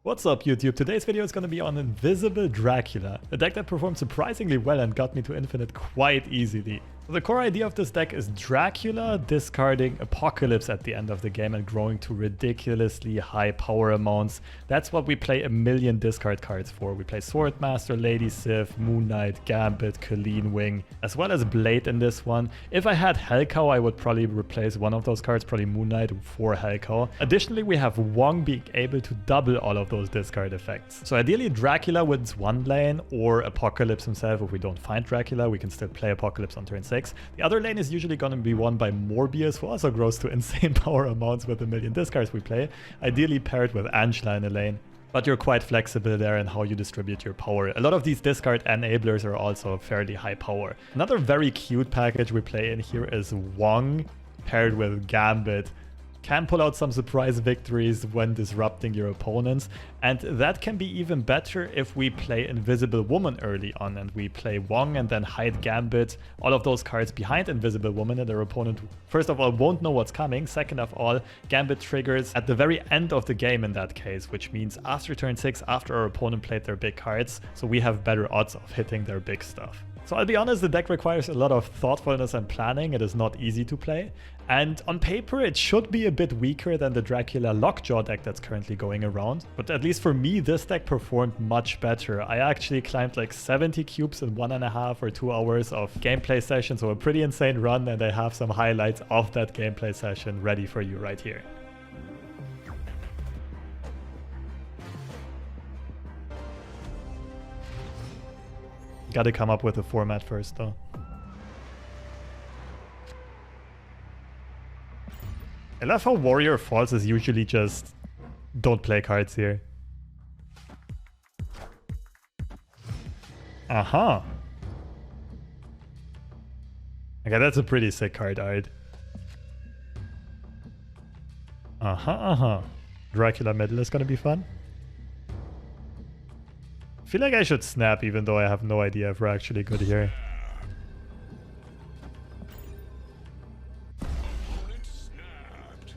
What's up YouTube? Today's video is going to be on Invisible Dracula, a deck that performed surprisingly well and got me to infinite quite easily. The core idea of this deck is Dracula discarding Apocalypse at the end of the game and growing to ridiculously high power amounts. That's what we play a million discard cards for. We play Swordmaster, Lady Sif, Moon Knight, Gambit, Colleen Wing, as well as Blade in this one. If I had Hellcow, I would probably replace one of those cards, probably Moon Knight for Hellcow. Additionally, we have Wong being able to double all of those discard effects. So ideally, Dracula wins one lane, or Apocalypse himself. If we don't find Dracula, we can still play Apocalypse on turn 6. The other lane is usually going to be won by Morbius, who also grows to insane power amounts with the million discards we play, ideally paired with Angela in a lane. But you're quite flexible there in how you distribute your power. A lot of these discard enablers are also fairly high power. Another very cute package we play in here is Wong paired with Gambit. Can pull out some surprise victories when disrupting your opponents, and that can be even better if we play Invisible Woman early on and we play Wong and then hide Gambit, all of those cards behind Invisible Woman, and their opponent first of all won't know what's coming. Second of all, Gambit triggers at the very end of the game in that case, which means after turn 6, after our opponent played their big cards, so we have better odds of hitting their big stuff. So I'll be honest, the deck requires a lot of thoughtfulness and planning. It is not easy to play. And on paper, it should be a bit weaker than the Dracula Lockjaw deck that's currently going around. But at least for me, this deck performed much better. I actually climbed like 70 cubes in 1.5 or 2 hours of gameplay session. So a pretty insane run, and I have some highlights of that gameplay session ready for you right here. Gotta come up with a format first, though. I love how Warrior Falls is usually just don't play cards here. Aha. Okay, that's a pretty sick card art. Dracula middle is gonna be fun. I feel like I should snap, even though I have no idea if we're actually good here.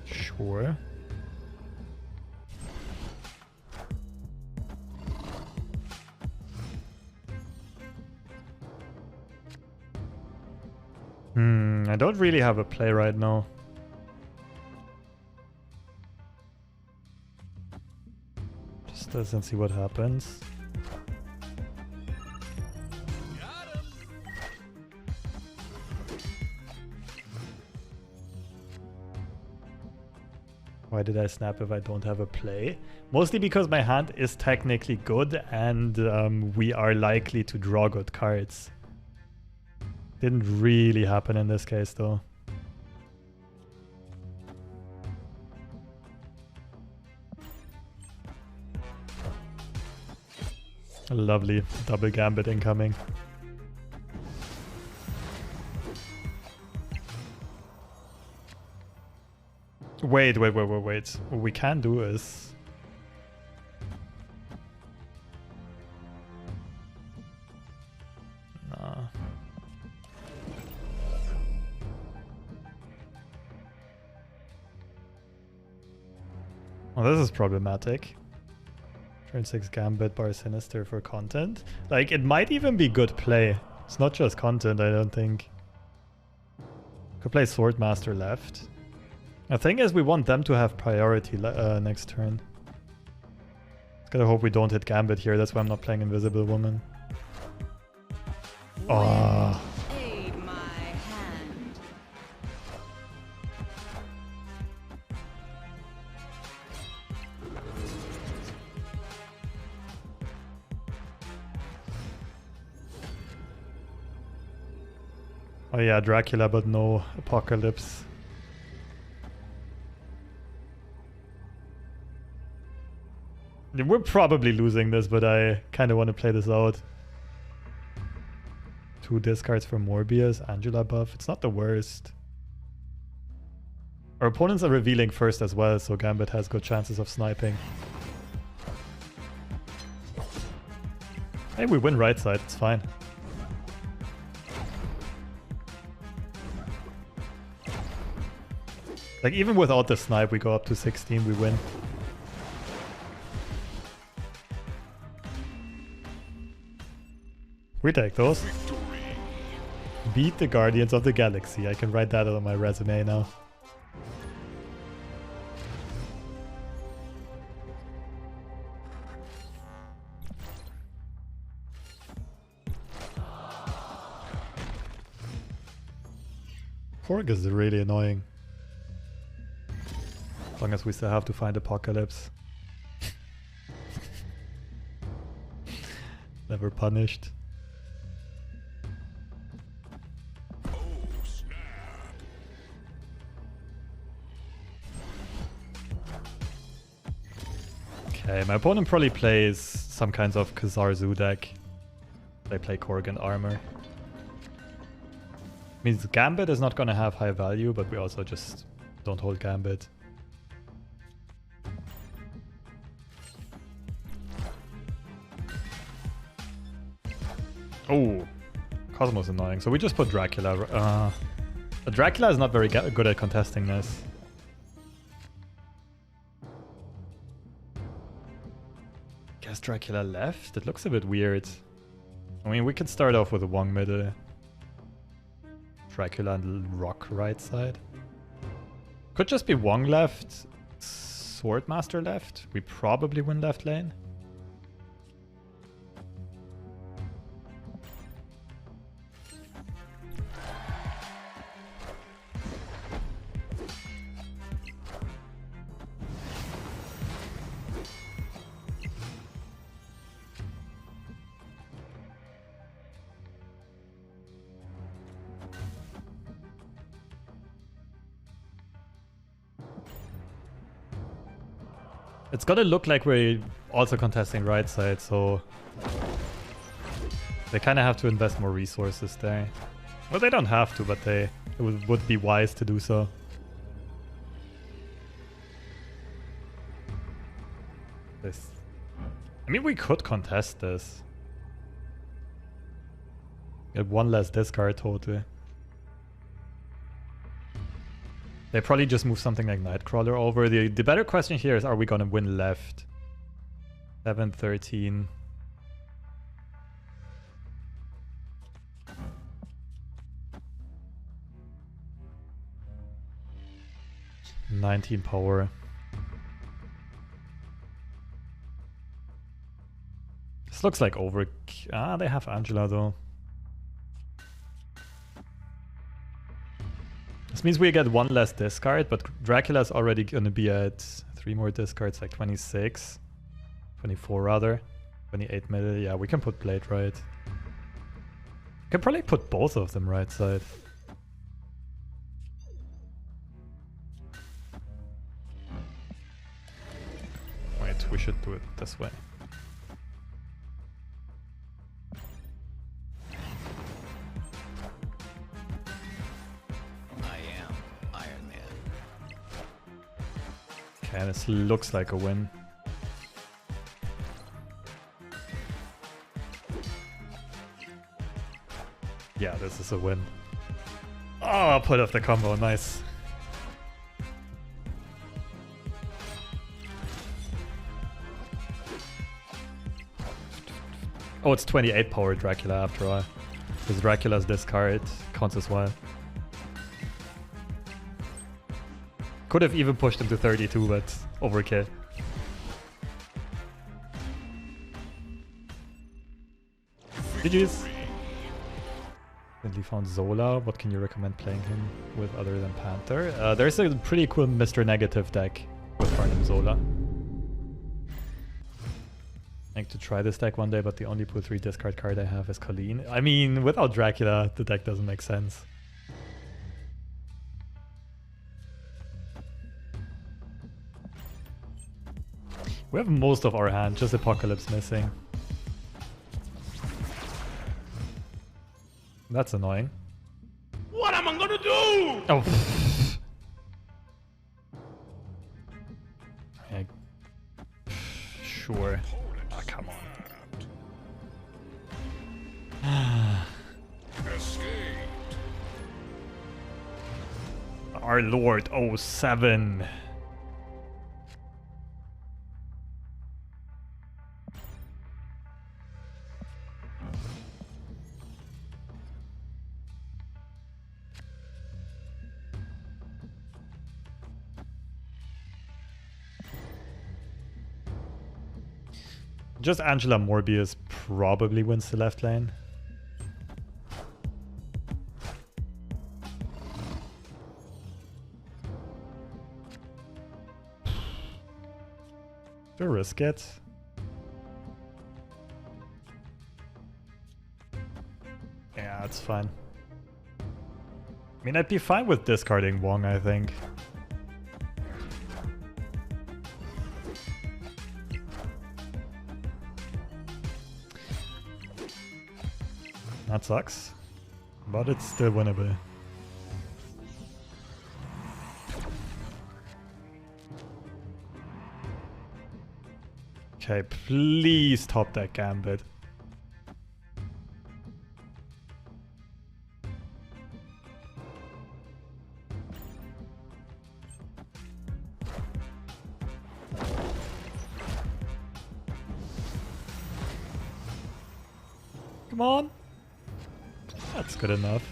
Sure. I don't really have a play right now. Just doesn't see what happens. Why did I snap if I don't have a play? Mostly because my hand is technically good and we are likely to draw good cards. Didn't really happen in this case though. Lovely. Double Gambit incoming. Wait. What we can do is... Nah. Well, this is problematic. Turn 6 Gambit bar Sinister for content. Like, it might even be good play. It's not just content, I don't think. Could play Swordmaster left. The thing is, we want them to have priority next turn. Just gotta hope we don't hit Gambit here. That's why I'm not playing Invisible Woman. Oh. Oh yeah, Dracula, but no Apocalypse. We're probably losing this, but I kind of want to play this out. 2 discards for Morbius, Angela buff. It's not the worst. Our opponents are revealing first as well, so Gambit has good chances of sniping. Hey, we win right side, it's fine. Like, even without the snipe, we go up to 16, we win. We take those. Beat the Guardians of the Galaxy. I can write that on my resume now. Korg is really annoying. As long as we still have to find Apocalypse. Never punished. Okay, my opponent probably plays some kinds of Khazar-Zu deck. They play Korg and Armor. Means Gambit is not gonna have high value, but we also just don't hold Gambit. Oh, Cosmo's annoying. So we just put Dracula. Dracula is not very good at contesting this. Guess Dracula left? It looks a bit weird. I mean, we could start off with a Wong middle. Dracula and Rock right side. Could just be Wong left, Swordmaster left. We probably win left lane. It's gonna look like we're also contesting right side, so they kind of have to invest more resources there. Well, they don't have to, but it would be wise to do so. I mean, we could contest this. Get one less discard total. They probably just move something like Nightcrawler over. The better question here is, are we gonna win left? 7, 13. $19 power. This looks like over. Ah, they have Angela though. This means we get one less discard, but Dracula is already going to be at 3 more discards, like 26. 24 rather. 28 middle. Yeah, we can put Blade right. We can probably put both of them right side. Wait, we should do it this way. Okay, this looks like a win. Yeah, this is a win. Oh, put off the combo, nice. Oh, it's 28 power Dracula after all. Because Dracula's discard counts as well. Could have even pushed him to 32, but overkill. GG's. Recently found Zola. What can you recommend playing him with other than Panther? There's a pretty cool Mr. Negative deck with Farnham Zola. I think to try this deck one day, but the only pool 3 discard card I have is Colleen. I mean, without Dracula, the deck doesn't make sense. We have most of our hand, just Apocalypse missing. That's annoying. What am I gonna do? Oh. Yeah. Sure. Oh, come on. Our Lord 07. Just Angela Morbius probably wins the left lane. Do I risk it? Yeah, it's fine. I mean, I'd be fine with discarding Wong, I think. That sucks, but it's still winnable. Okay, please top that gambit. Come on. That's good enough.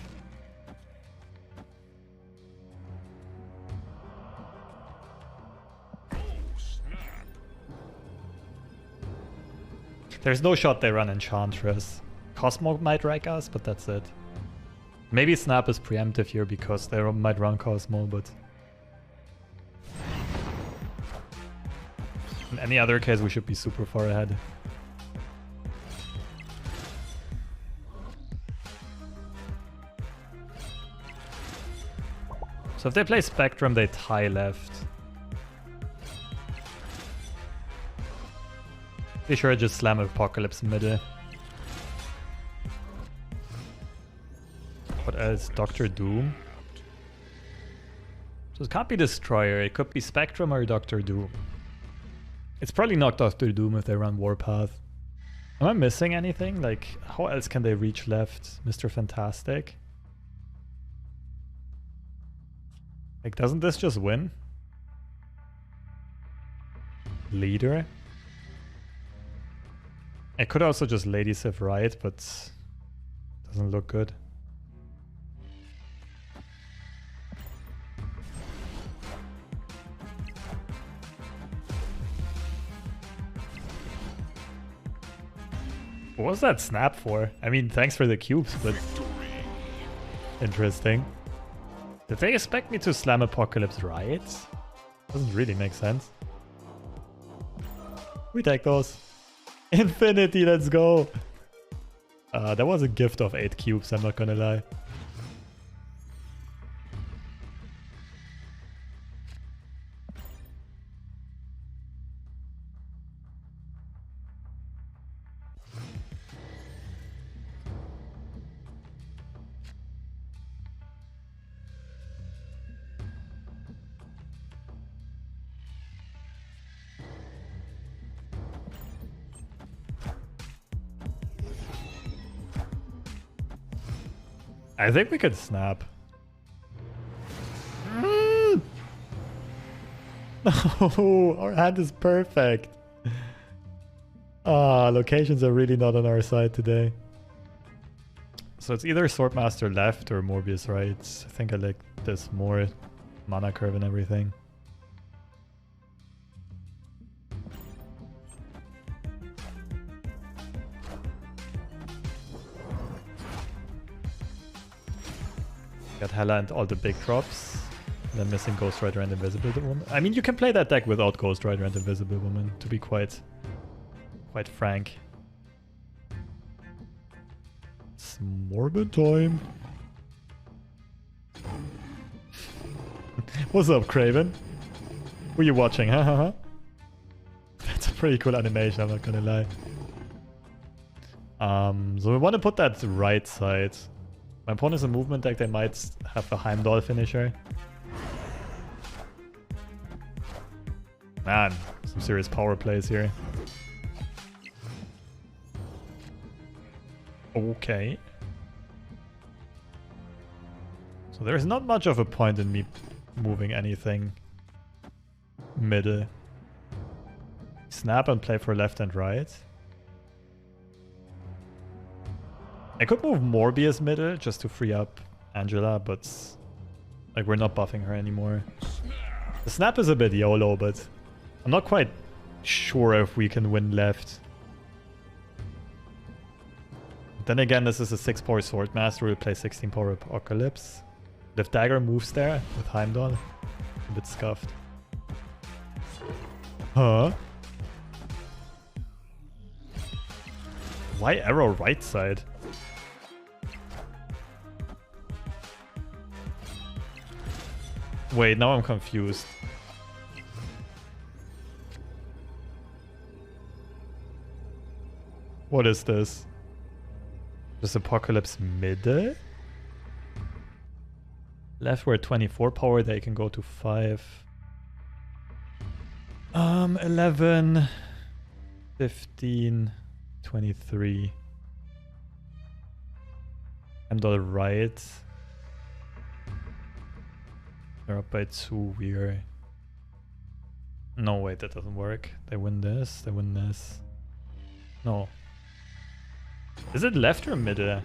There's no shot they run Enchantress. Cosmo might wreck us, but that's it. Maybe Snap is preemptive here because they might run Cosmo, but... in any other case, we should be super far ahead. So if they play Spectrum, they tie left. Be sure to just slam Apocalypse middle. What else? Doctor Doom? So it can't be Destroyer, it could be Spectrum or Doctor Doom. It's probably not Doctor Doom if they run Warpath. Am I missing anything? Like, how else can they reach left? Mr. Fantastic? Like, doesn't this just win? Leader? I could also just Lady Sif right, but doesn't look good. What was that snap for? I mean, thanks for the cubes, but interesting. Did they expect me to slam Apocalypse right? Doesn't really make sense. We take those. Infinity, let's go! That was a gift of 8 cubes, I'm not gonna lie. I think we could snap. No, our hand is perfect. Locations are really not on our side today. So it's either Swordmaster left or Morbius right. I think I like this more. Mana curve and everything. Got Hela and all the big drops. And then missing Ghost Rider and Invisible Woman. I mean, you can play that deck without Ghost Rider and Invisible Woman, to be quite frank. It's Morbid time. What's up, Craven? Were you watching? Huh? That's a pretty cool animation, I'm not gonna lie. So we want to put that right side. My opponent's a movement deck, they might have a Heimdall finisher. Man, some serious power plays here. Okay. So there's not much of a point in me moving anything middle. Snap and play for left and right. I could move Morbius middle just to free up Angela, but like we're not buffing her anymore. The snap is a bit YOLO, but I'm not quite sure if we can win left. Then again, this is a 6 power Sword Master. We'll play 16 power Apocalypse. If Dagger moves there with Heimdall, a bit scuffed. Huh? Why arrow right side? Wait, now I'm confused. What is this? Just Apocalypse middle? Left we're 24 power, they can go to 5. 11, 15, 23. Heimdall right. They're up by 2, we're... No, wait, that doesn't work. They win this, they win this. No. Is it left or middle?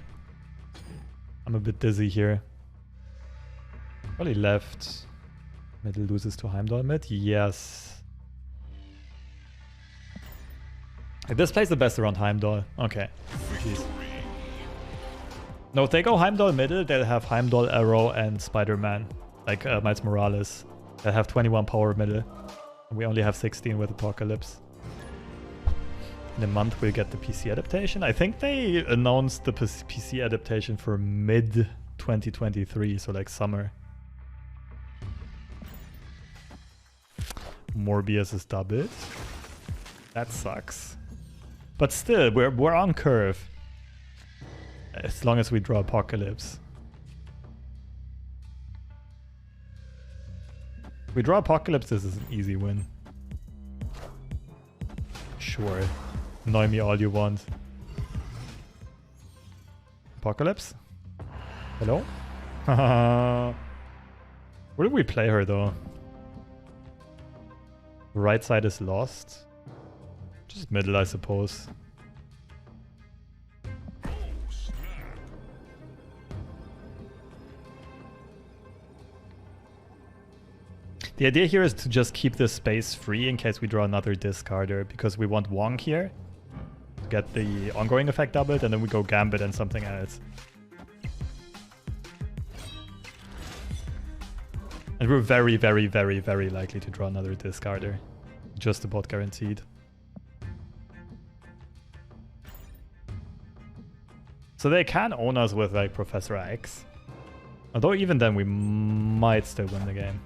I'm a bit dizzy here. Probably left. Middle loses to Heimdall mid? Yes. This plays the best around Heimdall. Okay. Jeez. No, if they go Heimdall middle, they'll have Heimdall, Arrow, and Spider-Man. Like Miles Morales. They'll have 21 power middle. And we only have 16 with Apocalypse. In a month we'll get the PC adaptation. I think they announced the PC adaptation for mid 2023, so like summer. Morbius is doubled. That sucks. But still, we're on curve. As long as we draw Apocalypse. If we draw Apocalypse, this is an easy win. Sure. Annoy me all you want. Apocalypse? Hello? Where do we play her though? The right side is lost. Just middle, I suppose. The idea here is to just keep this space free in case we draw another discarder, because we want Wong here to get the ongoing effect doubled, and then we go Gambit and something else. And we're very, very, very, very likely to draw another discarder. Just about guaranteed. So they can own us with like Professor X. Although even then we might still win the game.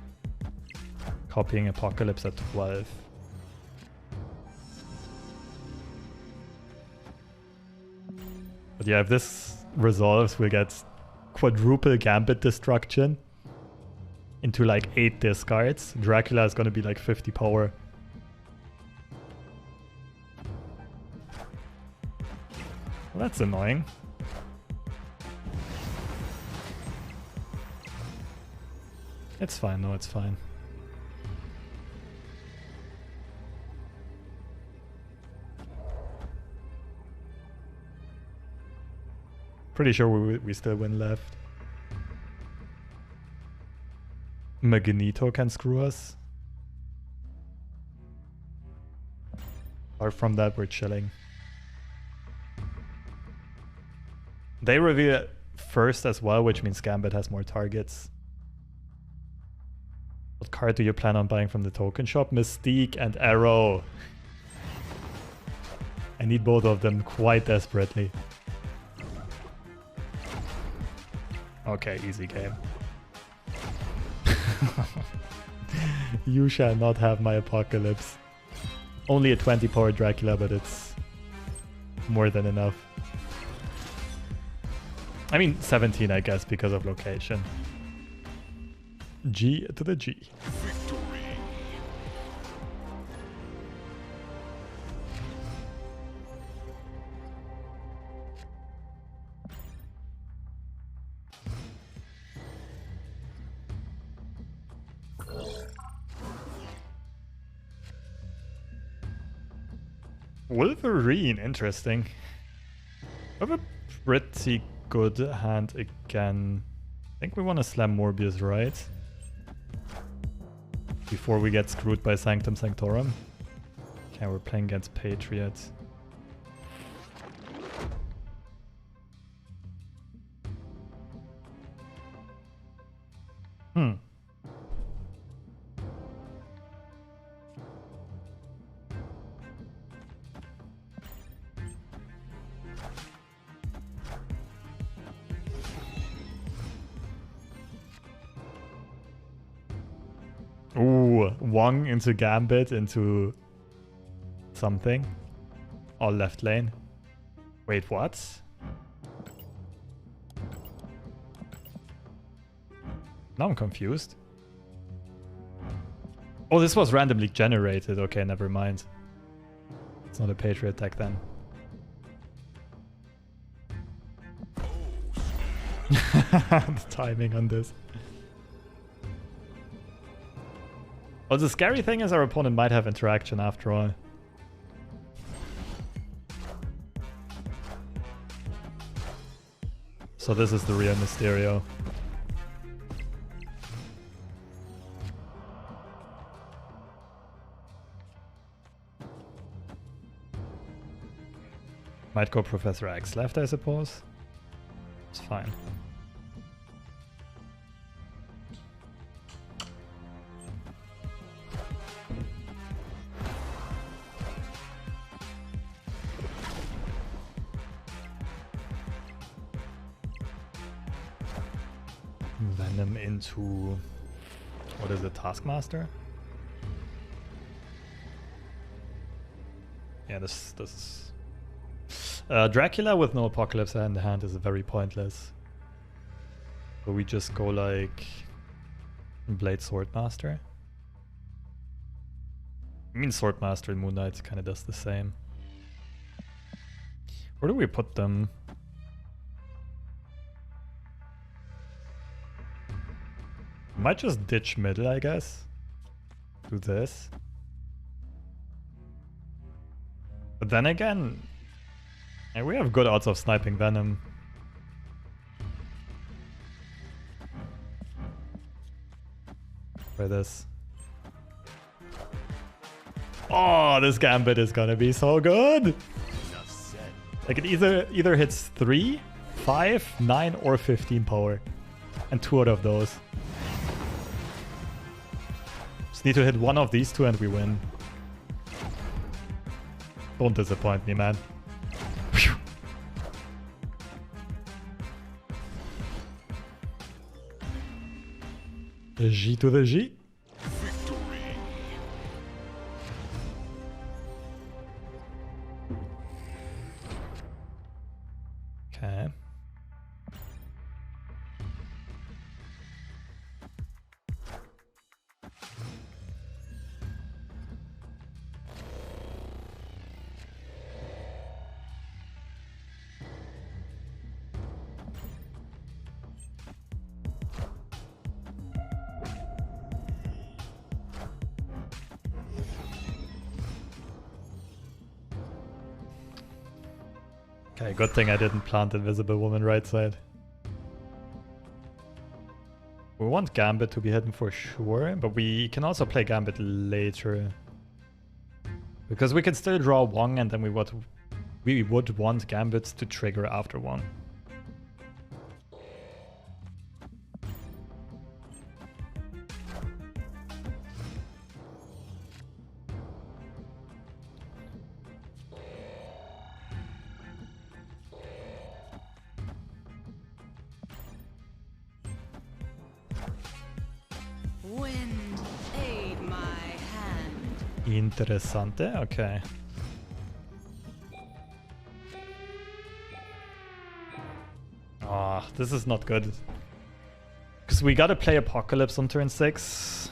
Copying Apocalypse at 12. But yeah, if this resolves, we'll get quadruple Gambit destruction into like 8 discards. Dracula is gonna be like 50 power. Well, that's annoying. It's fine, no, it's fine. Pretty sure we still win left. Magneto can screw us. Apart from that, we're chilling. They reveal it first as well, which means Gambit has more targets. What card do you plan on buying from the token shop? Mystique and Arrow. I need both of them quite desperately. Okay, easy game. You shall not have my Apocalypse. Only a 20 power Dracula, but it's more than enough. I mean 17, I guess, because of location. G to the G. Victory. Wolverine, interesting. We have a pretty good hand again. I think we want to slam Morbius, right? Before we get screwed by Sanctum Sanctorum. Okay, we're playing against Patriot. Hmm. Ooh, Wong into Gambit into something. All left lane. Wait, what? Now I'm confused. Oh, this was randomly generated. Okay, never mind. It's not a Patriot deck then. The timing on this. Well, the scary thing is our opponent might have interaction after all. So this is the real Mysterio. Might go Professor X left, I suppose. It's fine. Venom into... what is it, Taskmaster? Yeah, this is... Dracula with no Apocalypse in the hand is very pointless. So we just go like... Blade Swordmaster. I mean Swordmaster and Moon Knight kind of does the same. Where do we put them? Might just ditch middle, I guess. Do this. But then again, yeah, we have good odds of sniping Venom. Try this. Oh, this Gambit is gonna be so good! Like it either hits 3, 5, 9, or 15 power. And 2 out of those. Just need to hit one of these 2 and we win. Don't disappoint me, man. Whew. The G to the G. Victory. Okay. Okay, good thing I didn't plant Invisible Woman right side. We want Gambit to be hidden for sure, but we can also play Gambit later. Because we can still draw Wong and then we would want Gambit to trigger after Wong. Wind, aid my hand. Interessante, okay. Ah, this is not good. Because we gotta play Apocalypse on turn 6.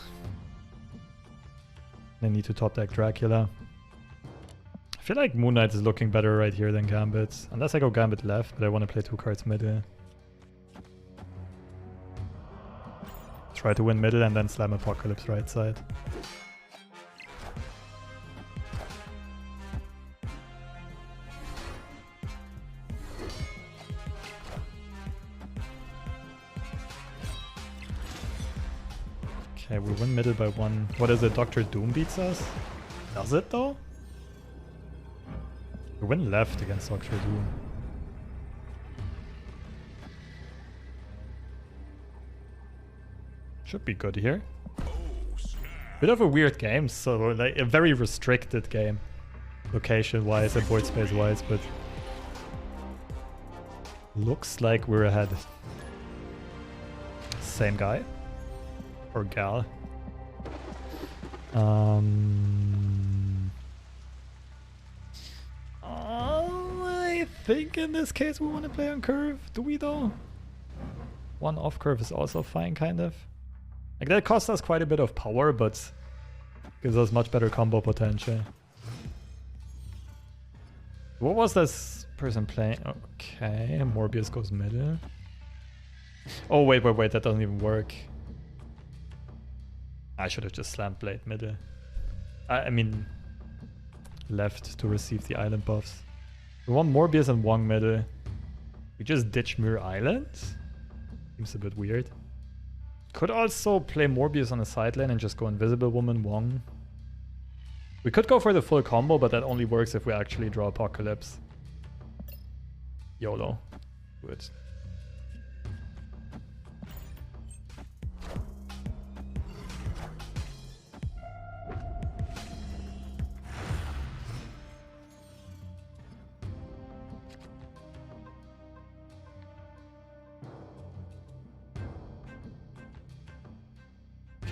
I need to top deck Dracula. I feel like Moon Knight is looking better right here than Gambit. Unless I go Gambit left, but I want to play 2 cards middle. Try to win middle and then slam Apocalypse right side. Okay, we win middle by 1. What is it? Dr. Doom beats us? Does it though? We win left against Dr. Doom. Should be good here. Oh, snap. Bit of a weird game, so like a very restricted game. Location-wise and board space-wise, but... Looks like we're ahead. Same guy. Or gal. I think in this case we want to play on curve. Do we though? One off curve is also fine, kind of. Like that costs us quite a bit of power, but gives us much better combo potential. What was this person playing? Okay, Morbius goes middle. Oh wait, that doesn't even work. I should have just slammed Blade middle. I mean, left to receive the island buffs. We want Morbius and Wong middle. We just ditch Muir Island? Seems a bit weird. Could also play Morbius on the side lane and just go Invisible Woman, Wong. We could go for the full combo, but that only works if we actually draw Apocalypse. YOLO. Good.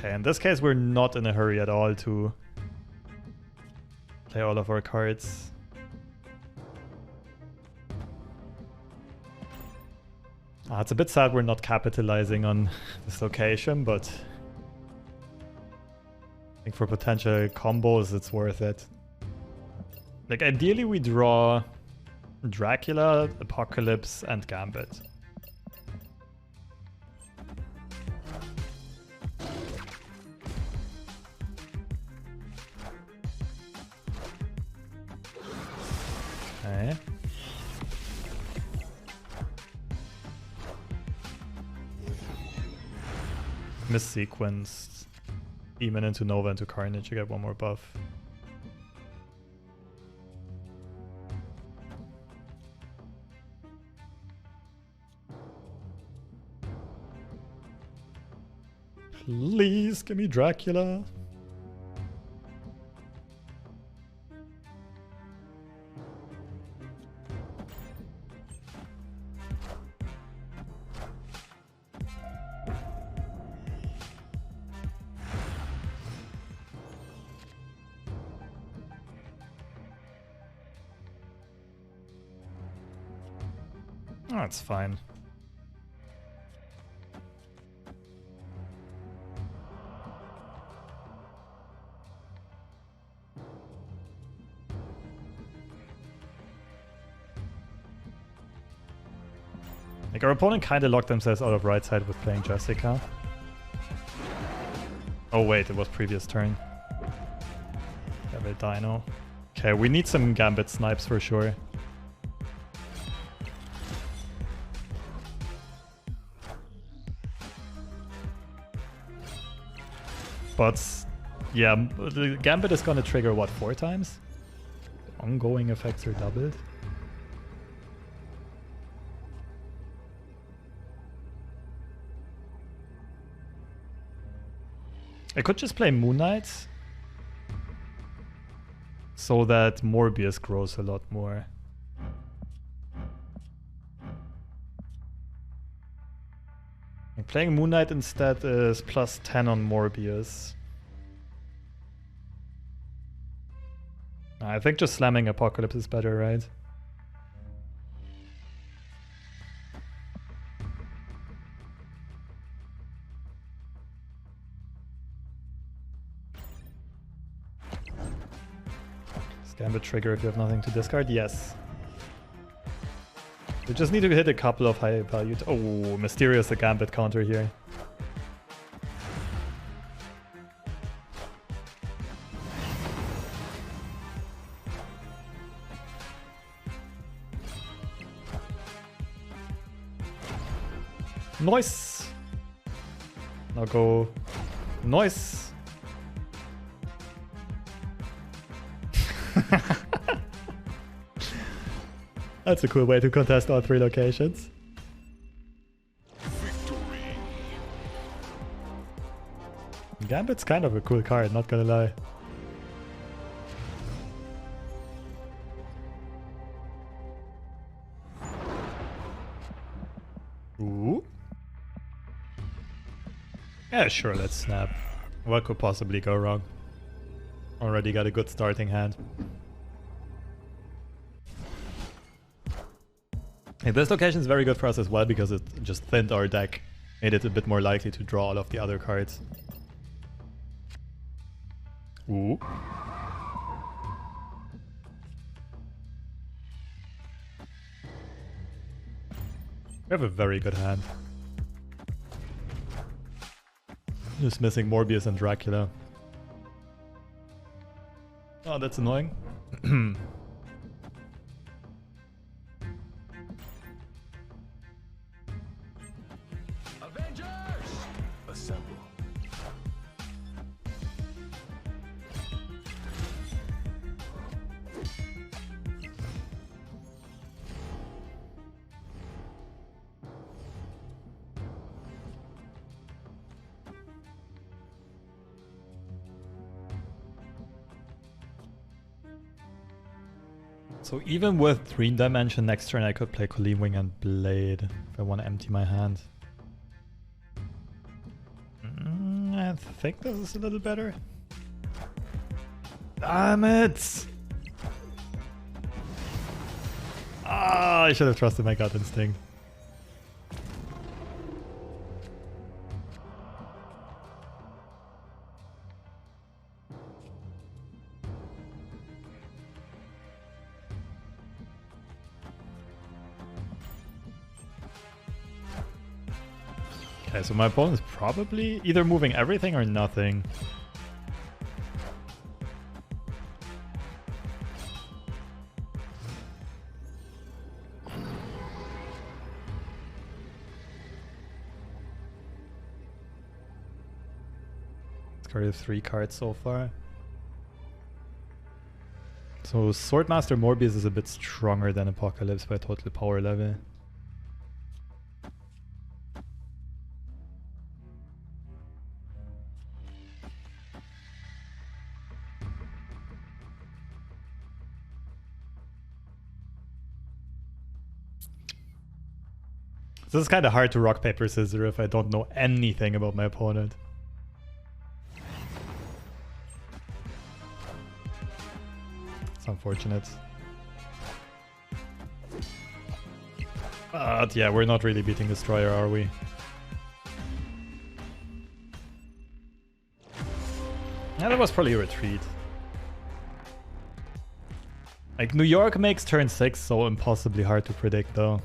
Okay, in this case, we're not in a hurry at all to play all of our cards. It's a bit sad we're not capitalizing on this location, but I think for potential combos, it's worth it. Like, ideally, we draw Dracula, Apocalypse, and Gambit. Okay. Missequenced. Demon into Nova into Carnage to get one more buff. Please give me Dracula. Oh, it's fine. Like, our opponent kind of locked themselves out of right side with playing Jessica. Oh wait, it was previous turn. Gambit Dino. Okay, we need some Gambit snipes for sure. But yeah, the Gambit is gonna trigger what, 4 times? Ongoing effects are doubled. I could just play Moon Knight so that Morbius grows a lot more. And playing Moon Knight instead is +10 on Morbius. I think just slamming Apocalypse is better, right? Gambit trigger if you have nothing to discard? Yes. We just need to hit a couple of high value. Oh, Mysterious the Gambit counter here. Noise! Now go. Noise! That's a cool way to contest all 3 locations. Victory. Gambit's kind of a cool card, not gonna lie. Ooh. Yeah, sure, let's snap. What could possibly go wrong? Already got a good starting hand. Hey, this location is very good for us as well because it just thinned our deck. Made it a bit more likely to draw all of the other cards. Ooh. We have a very good hand. Just missing Morbius and Dracula. Oh, that's annoying. Avengers! Assemble. So even with Green Dimension next turn I could play Colleen Wing and Blade if I want to empty my hand. I think this is a little better. Damn it! Ah, I should have trusted my gut instinct. Okay, so my opponent's probably either moving everything or nothing. Discarded 3 cards so far. So Swordmaster Morbius is a bit stronger than Apocalypse by total power level. This is kind of hard to rock, paper, scissors if I don't know anything about my opponent. It's unfortunate. But yeah, we're not really beating Destroyer, are we? Yeah, that was probably a retreat. Like, New York makes turn 6 so impossibly hard to predict though.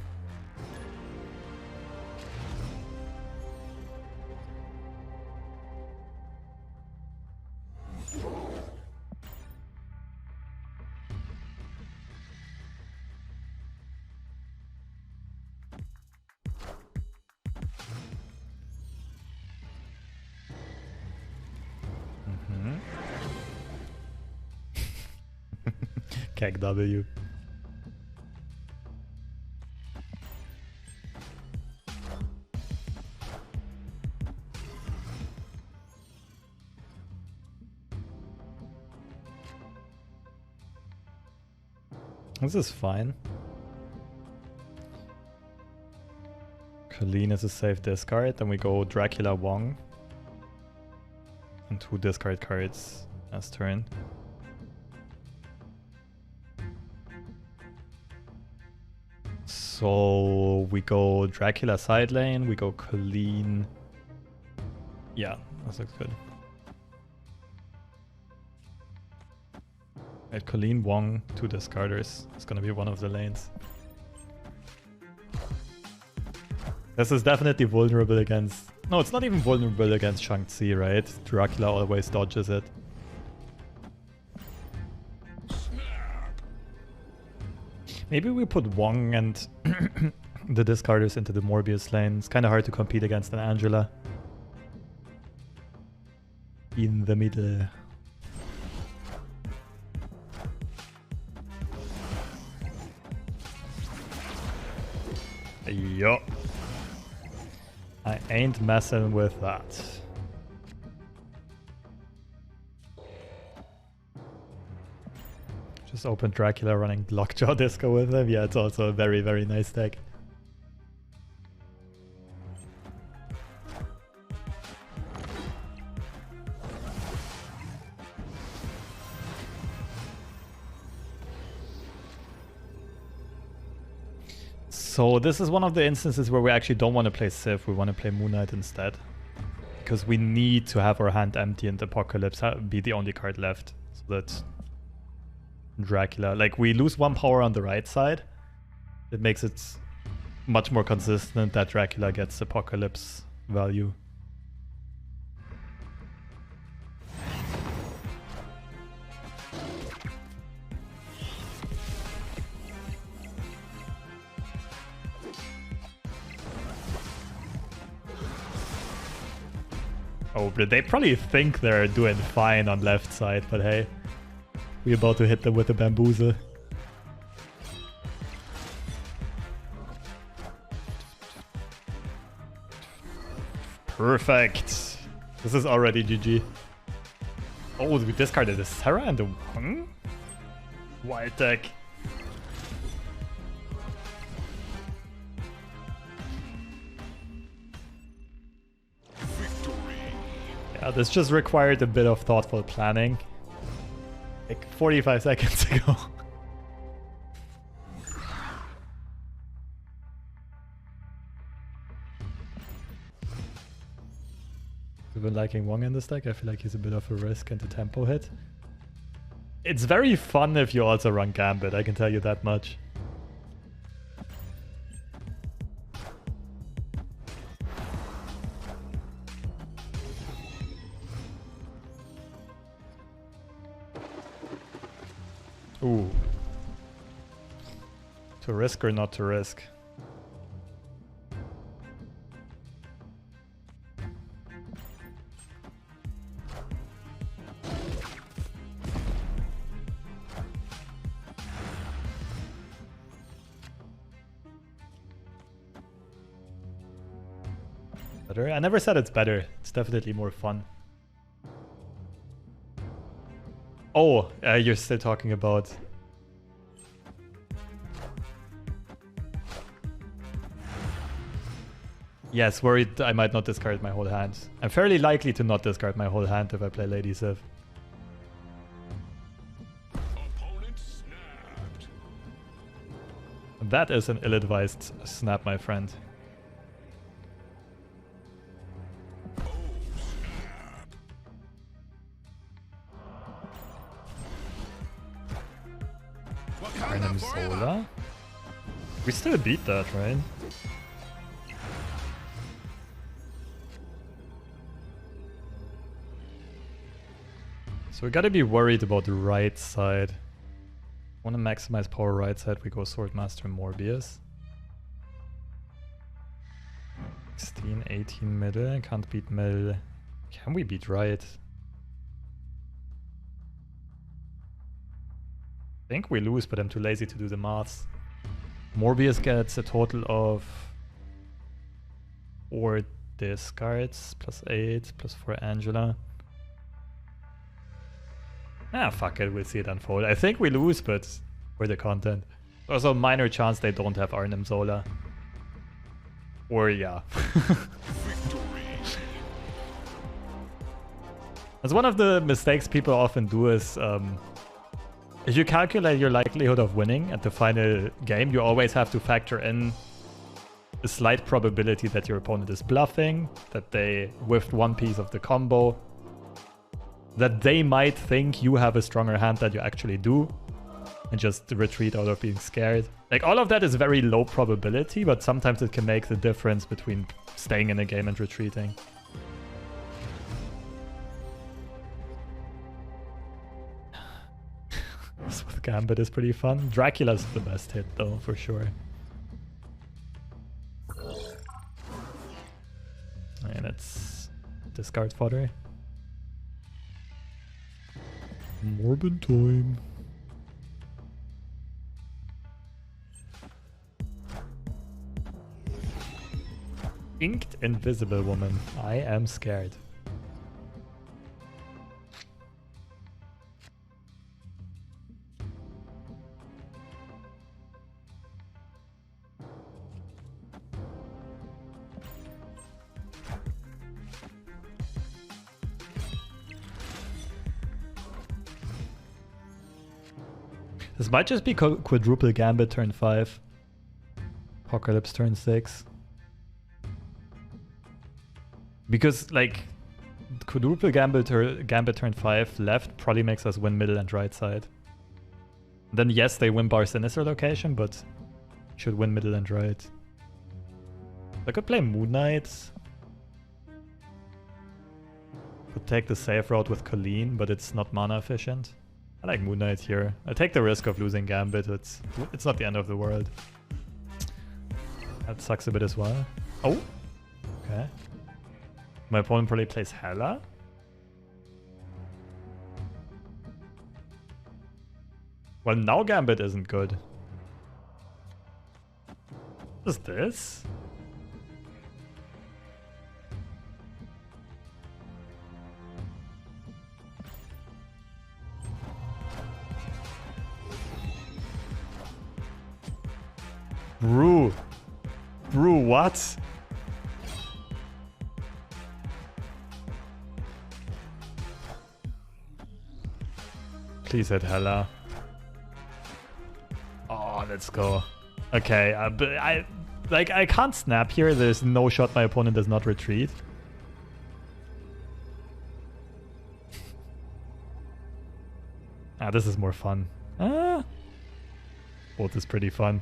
Keg W. This is fine. Colleen is a safe discard, then we go Dracula Wong. And 2 discard cards last turn. So we go Dracula side lane, we go Colleen. Yeah, that looks good. Right, Colleen, Wong, 2 discarders. It's gonna be one of the lanes. This is definitely vulnerable against... No, it's not even vulnerable against Shang-Chi, right? Dracula always dodges it. Maybe we put Wong and the discarders into the Morbius lane. It's kind of hard to compete against an Angela. In the middle. Yo. I ain't messing with that. Just open Dracula running Lockjaw Disco with him. Yeah, it's also a very, very nice deck. So this is one of the instances where we actually don't want to play Civ, we want to play Moon Knight instead. Because we need to have our hand empty and Apocalypse be the only card left. So that Dracula, like we lose 1 power on the right side. It makes it much more consistent that Dracula gets Apocalypse value. Oh, but they probably think they're doing fine on left side, but hey, we're about to hit them with a bamboozle. Perfect. This is already GG. Oh, we discarded a Sarah and a Wong? Wild deck. Yeah, this just required a bit of thoughtful planning. Like 45 seconds ago. I've been liking Wong in this deck. I feel like he's a bit of a risk and a tempo hit. It's very fun if you also run Gambit, I can tell you that much. Ooh. To risk or not to risk? Better? I never said it's better. It's definitely more fun. Oh, you're still talking about... Yes, worried I might not discard my whole hand. I'm fairly likely to not discard my whole hand if I play Lady Civ. That is an ill-advised snap, my friend. Sola? We still beat that, right? So we gotta be worried about the right side. Want to maximize power right side, we go Swordmaster Morbius. 16, 18 middle, can't beat middle. Can we beat right? I think we lose, but I'm too lazy to do the maths. Morbius gets a total of 4 discards, plus 8, plus 4 Angela. Ah, fuck it, we'll see it unfold. I think we lose, but for the content. Also, minor chance they don't have Arnim Zola. Or, yeah. That's one of the mistakes people often do is... if you calculate your likelihood of winning at the final game, you always have to factor in a slight probability that your opponent is bluffing, that they whiffed one piece of the combo, that they might think you have a stronger hand than you actually do, and just retreat out of being scared. Like, all of that is very low probability, but sometimes it can make the difference between staying in a game and retreating. This with Gambit is pretty fun. Dracula's the best hit though, for sure. And it's discard fodder. Morbid time. Inked Invisible Woman. I am scared. This might just be quadruple gambit turn 5. Apocalypse turn 6. Because, like, quadruple gambit turn 5 left probably makes us win middle and right side. Then yes, they win bar sinister location, but should win middle and right. I could play Moon Knight. Could take the safe route with Colleen, but it's not mana efficient. I like Moon Knight here. I take the risk of losing Gambit. It's not the end of the world. That sucks a bit as well. Oh! Okay. My opponent probably plays Hela. Well, now Gambit isn't good. What is this? Brew. Brew, what? Please hit Hela. Oh, let's go. Okay, but I can't snap here. There's no shot my opponent does not retreat. This is more fun. Both is pretty fun.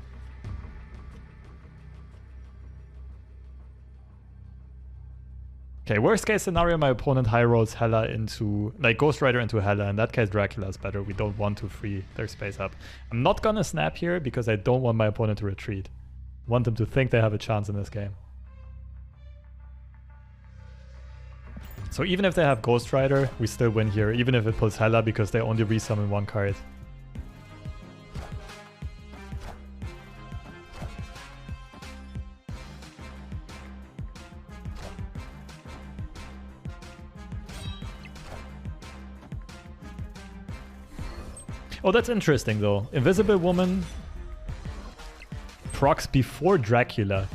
Okay, worst case scenario, my opponent high rolls Hela into, like, Ghost Rider into Hela. In that case, Dracula is better. We don't want to free their space up. I'm not gonna snap here because I don't want my opponent to retreat. I want them to think they have a chance in this game. So even if they have Ghost Rider, we still win here, even if it pulls Hela because they only resummon one card. Oh, that's interesting though. Invisible Woman procs before Dracula.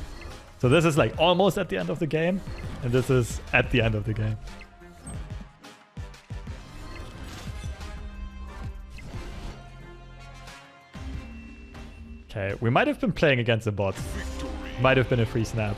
So this is like almost at the end of the game, and this is at the end of the game. Okay, we might have been playing against a bot. Might have been a free snap.